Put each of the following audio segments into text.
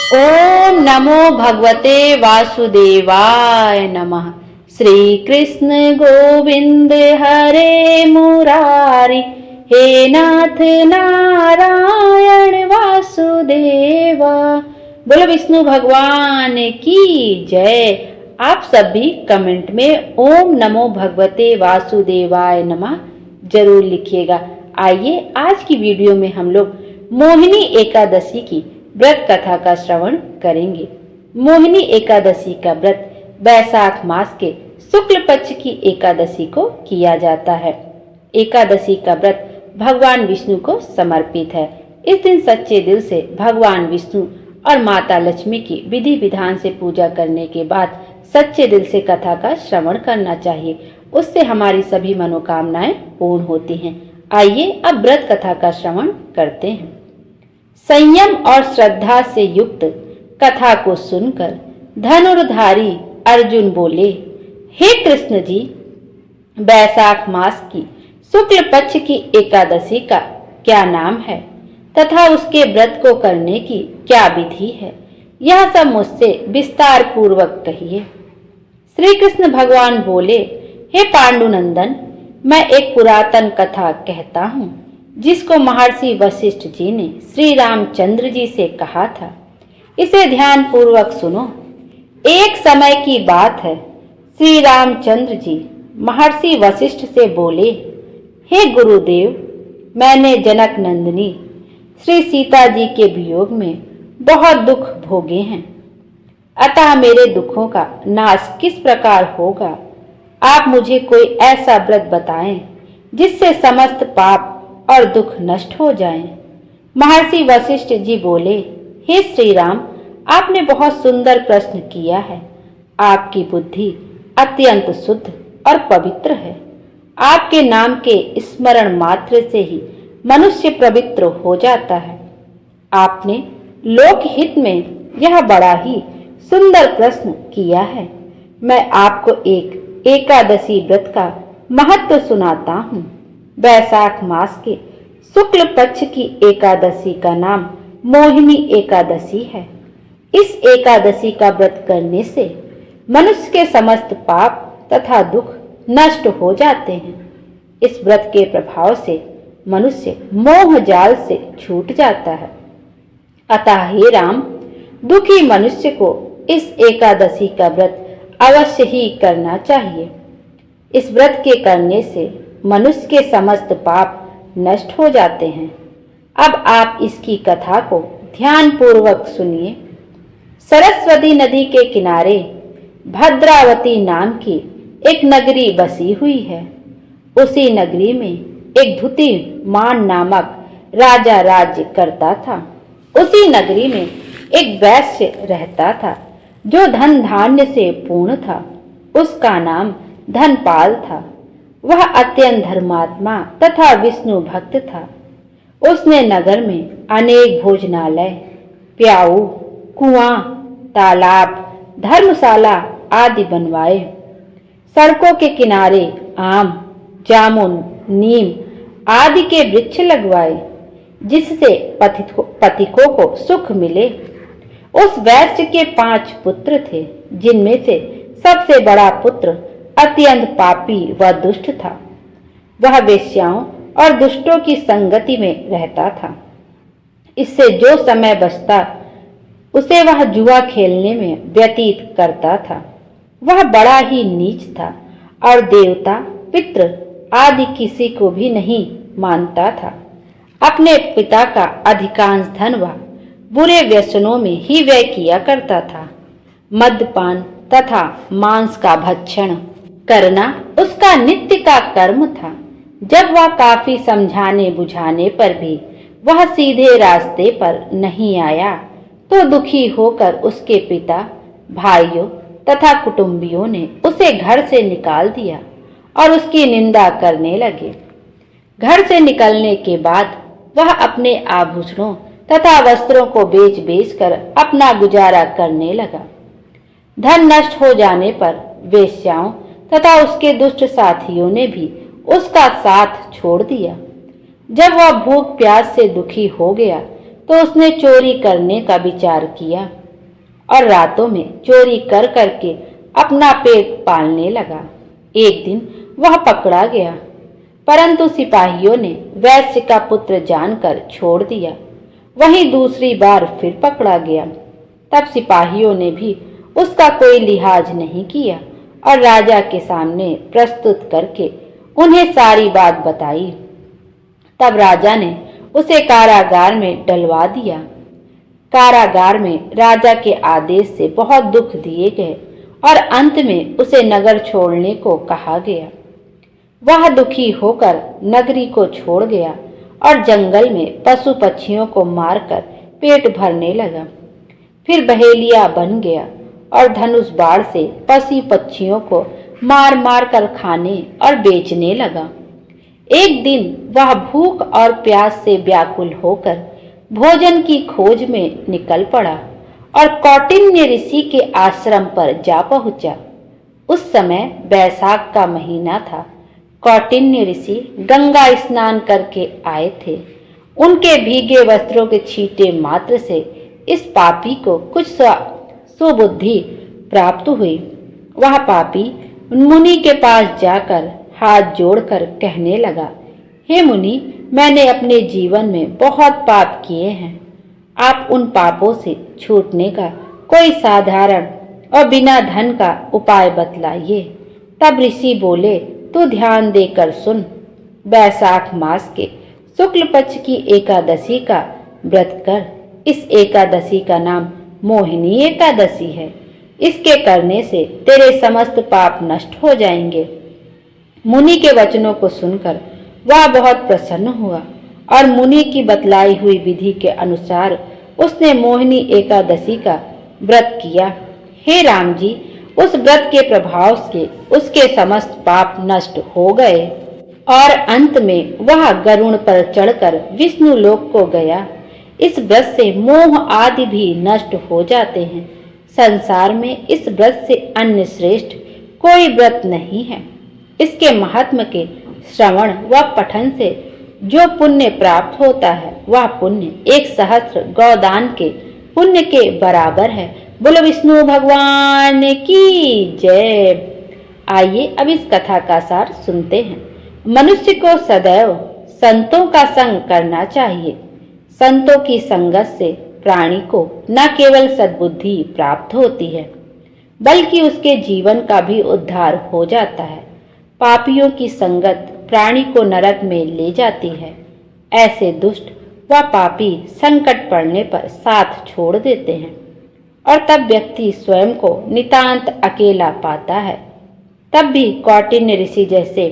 ओम नमो भगवते वासुदेवाय नमः। श्री कृष्ण गोविंद हरे मुरारी, हे नाथ नारायण वासुदेवा। बोलो विष्णु भगवान की जय। आप सभी कमेंट में ओम नमो भगवते वासुदेवाय नमः जरूर लिखिएगा। आइए आज की वीडियो में हम लोग मोहिनी एकादशी की व्रत कथा का श्रवण करेंगे। मोहिनी एकादशी का व्रत वैशाख मास के शुक्ल पक्ष की एकादशी को किया जाता है। एकादशी का व्रत भगवान विष्णु को समर्पित है। इस दिन सच्चे दिल से भगवान विष्णु और माता लक्ष्मी की विधि विधान से पूजा करने के बाद सच्चे दिल से कथा का श्रवण करना चाहिए। उससे हमारी सभी मनोकामनाएं पूर्ण होती हैं। आइए अब व्रत कथा का श्रवण करते हैं। संयम और श्रद्धा से युक्त कथा को सुनकर धनुर्धारी अर्जुन बोले, हे कृष्ण जी, वैशाख मास की शुक्ल पक्ष की एकादशी का क्या नाम है तथा उसके व्रत को करने की क्या विधि है, यह सब मुझसे विस्तार पूर्वक कहिए। श्री कृष्ण भगवान बोले, हे पांडुनंदन, मैं एक पुरातन कथा कहता हूँ जिसको महर्षि वशिष्ठ जी ने श्री रामचंद्र जी से कहा था। इसे ध्यान पूर्वक सुनो। एक समय की बात है, श्री रामचंद्र जी महर्षि वशिष्ठ से बोले, हे गुरुदेव, मैंने जनक नंदिनी श्री सीता जी के वियोग में बहुत दुख भोगे हैं, अतः मेरे दुखों का नाश किस प्रकार होगा? आप मुझे कोई ऐसा व्रत बताएं जिससे समस्त पाप और दुख नष्ट हो जाएं। महर्षि वशिष्ठ जी बोले, हे श्री राम, आपने बहुत सुंदर प्रश्न किया है। आपकी बुद्धि अत्यंत शुद्ध और पवित्र है। आपके नाम के स्मरण मात्र से ही मनुष्य पवित्र हो जाता है। आपने लोकहित में यह बड़ा ही सुंदर प्रश्न किया है। मैं आपको एक एकादशी व्रत का महत्व सुनाता हूँ। वैशाख मास के शुक्ल पक्ष की एकादशी का नाम मोहिनी एकादशी है। इस एकादशी का व्रत करने से मनुष्य के समस्त पाप तथा दुख नष्ट हो जाते हैं। इस व्रत के प्रभाव से मनुष्य मोह जाल से छूट जाता है। अतः हे राम, दुखी मनुष्य को इस एकादशी का व्रत अवश्य ही करना चाहिए। इस व्रत के करने से मनुष्य के समस्त पाप नष्ट हो जाते हैं। अब आप इसकी कथा को ध्यान पूर्वक सुनिए। सरस्वती नदी के किनारे भद्रावती नाम की एक नगरी बसी हुई है। उसी नगरी में एक धुतिमान नामक राजा राज्य करता था। उसी नगरी में एक वैश्य रहता था जो धन धान्य से पूर्ण था। उसका नाम धनपाल था। वह अत्यंत धर्मात्मा तथा विष्णु भक्त था। उसने नगर में अनेक भोजनालय, प्याऊ, कुआं, तालाब, धर्मशाला आदि बनवाए। सड़कों के किनारे आम, जामुन, नीम आदि के वृक्ष लगवाए, जिससे पथिकों को सुख मिले। उस वैश्य के 5 पुत्र थे, जिनमें से सबसे बड़ा पुत्र अत्यंत पापी व दुष्ट था। वह वेश्याओं और दुष्टों की संगति में रहता था। इससे जो समय बचता उसे वह जुआ खेलने में व्यतीत करता था। वह बड़ा ही नीच था और देवता, पितृ आदि किसी को भी नहीं मानता था। अपने पिता का अधिकांश धन वह बुरे व्यसनों में ही व्यय किया करता था। मद्यपान तथा मांस का भक्षण करना उसका नित्य का कर्म था। जब वह काफी समझाने बुझाने पर भी वह सीधे रास्ते पर नहीं आया तो दुखी होकर उसके पिता, भाइयों तथा कुटुंबियों ने उसे घर से निकाल दिया और उसकी निंदा करने लगे। घर से निकलने के बाद वह अपने आभूषणों तथा वस्त्रों को बेच बेच कर अपना गुजारा करने लगा। धन नष्ट हो जाने पर वेश्याओं तथा उसके दुष्ट साथियों ने भी उसका साथ छोड़ दिया। जब वह भूख प्यास से दुखी हो गया तो उसने चोरी करने का विचार किया और रातों में चोरी कर करके अपना पेट पालने लगा। एक दिन वह पकड़ा गया, परंतु सिपाहियों ने वैश्य का पुत्र जानकर छोड़ दिया। वहीं दूसरी बार फिर पकड़ा गया, तब सिपाहियों ने भी उसका कोई लिहाज नहीं किया और राजा के सामने प्रस्तुत करके उन्हें सारी बात बताई। तब राजा ने उसे कारागार में डलवा दिया। कारागार में राजा के आदेश से बहुत दुख दिए गए और अंत में उसे नगर छोड़ने को कहा गया। वह दुखी होकर नगरी को छोड़ गया और जंगल में पशु पक्षियों को मारकर पेट भरने लगा। फिर बहेलिया बन गया और धनुष बाण से पशु पक्षियों को मार मार कर खाने और बेचने लगा। एक दिन वह भूख और प्यास से व्याकुल होकर भोजन की खोज में निकल पड़ा और कौटिन्य ऋषि के आश्रम पर जा पहुंचा। उस समय बैसाख का महीना था। कौटिन्य ऋषि गंगा स्नान करके आए थे। उनके भीगे वस्त्रों के छींटे मात्र से इस पापी को कुछ सुबुद्धि प्राप्त हुई। वह पापी मुनि के पास जाकर हाथ जोड़कर कहने लगा, हे मुनि, मैंने अपने जीवन में बहुत पाप किए हैं। आप उन पापों से छूटने का कोई साधारण और बिना धन का उपाय बतलाइए। तब ऋषि बोले, तू ध्यान देकर सुन। बैसाख मास के शुक्ल पक्ष की एकादशी का व्रत कर। इस एकादशी का नाम मोहिनी एकादशी है। इसके करने से तेरे समस्त पाप नष्ट हो जाएंगे। मुनि के वचनों को सुनकर वह बहुत प्रसन्न हुआ और मुनि की बतलाई हुई विधि के अनुसार उसने मोहिनी एकादशी का व्रत किया। हे राम जी, उस व्रत के प्रभाव से उसके समस्त पाप नष्ट हो गए और अंत में वह गरुड़ पर चढ़कर विष्णु लोक को गया। इस व्रत से मोह आदि भी नष्ट हो जाते हैं। संसार में इस व्रत से अन्य श्रेष्ठ कोई व्रत नहीं है। इसके महात्म के श्रवण व पठन से जो पुण्य प्राप्त होता है वह पुण्य 1 सहस्त्र गौदान के पुण्य के बराबर है। बोलो विष्णु भगवान की जय। आइए अब इस कथा का सार सुनते हैं। मनुष्य को सदैव संतों का संग करना चाहिए। संतों की संगत से प्राणी को न केवल सद्बुद्धि प्राप्त होती है बल्कि उसके जीवन का भी उद्धार हो जाता है। पापियों की संगत प्राणी को नरक में ले जाती है। ऐसे दुष्ट व पापी संकट पड़ने पर साथ छोड़ देते हैं और तब व्यक्ति स्वयं को नितांत अकेला पाता है। तब भी कौटिन्य ऋषि जैसे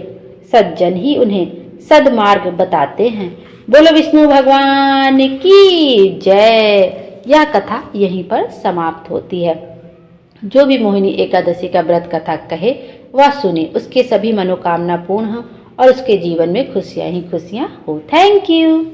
सज्जन ही उन्हें सद्मार्ग बताते हैं। बोलो विष्णु भगवान की जय। यह कथा यहीं पर समाप्त होती है। जो भी मोहिनी एकादशी का व्रत कथा कहे वह सुने, उसके सभी मनोकामना पूर्ण हो और उसके जीवन में खुशियां ही खुशियां हो। Thank you.